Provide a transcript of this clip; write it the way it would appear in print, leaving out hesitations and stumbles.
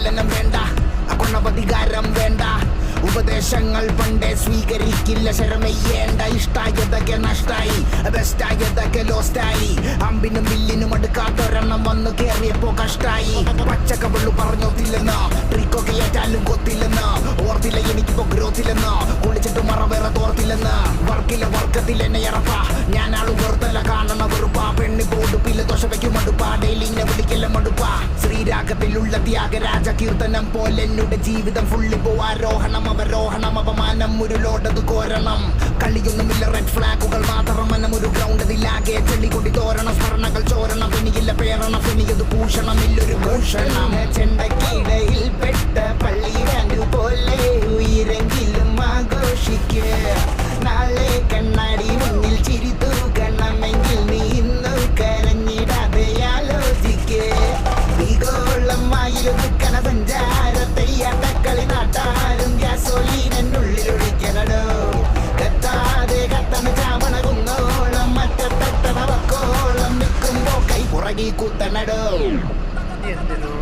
പരിപാലനം വേണ്ട, അഗുണപധികാരം വേണ്ട, ഉപദേശങ്ങൾ പണ്ടേ സ്വീകരിക്കില്ല, ശരമയ്യേണ്ട. ഇഷ്ടായതൊക്കെ നഷ്ടായി, ബെസ്റ്റായതൊക്കെ ലോസ്റ്റായി, അമ്പിനും വില്ലിനും അടുക്കാത്തൊരെണ്ണം വന്നു കേറിയപ്പോ കഷ്ടായി. പച്ചക്കവള്ളു പറഞ്ഞോത്തില്ലെന്ന്, ട്രിക്കൊക്കെ ഏറ്റാലും കൊത്തില്ലെന്ന്, ഓർത്തില്ല എനിക്കിപ്പോ ഗ്രോത്തില്ലെന്ന്, കുളിച്ചിട്ട് മറ വേറെ തോർത്തില്ലെന്ന്. വർക്കിലെ വർക്കത്തിൽ എന്നെ ഇറപ്പ, ഞാൻ ആള് വെറുതല്ല കാണണ വെറുപ്പ. പെണ്ണി ബോഡുപ്പില്ല ദോശവയ്ക്കും മടുപ്പ, ഡെയിലി ഇങ്ങനെ വിളിക്കല്ല മടുപ്പ. ശ്രീരാഗത്തിലുള്ള ത്യാഗരാജ കീർത്തനം പോലെ എന്നുടെ ജീവിതം ഫുള്ളിപ്പോ ആരോഹണം അവരോഹണം, അപമാനം ഒരു ലോഡത് കോരണം. കളിയൊന്നുമില്ല, റെഡ് ഫ്ലാഗുകൾ മാത്രം, മനം ഒരു ഗ്രൗണ്ട് അതിലാകെ ചെളി കൊണ്ടി തോരണം. സ്മരണകൾ ചോരണം, പെനിയില്ല പേരണം, പെനിയത് ഭൂഷണം ഇല്ലൊരു ഭൂഷണം. ചെണ്ടക്കിടയിൽ പെട്ട പള്ളി ബാൻഡ് പോലെ ഉയരെങ്കിലും ആഘോഷിക്ക്. നാളെ കണ്ണാടി മുന്നിൽ ചിരി തൂക്കണമെങ്കിൽ നീ ഇന്നു കരഞ്ഞിടാതെ ആലോചിക്ക്. ഭീകോളമായിരുന്നു കനസഞ്ചാരത്തെ യാട്ടക്കളി നാട്ടാരും ഗ്യാസോലീനുള്ളിലൊഴിക്കണടോ. കത്താതെ കത്തണ ചാമണ കുന്നോളം മറ്റത്തട്ട വക്കോളം നിൽക്കുമ്പോ കൈ പുറകി കുത്തണടോ. എന്തിനോ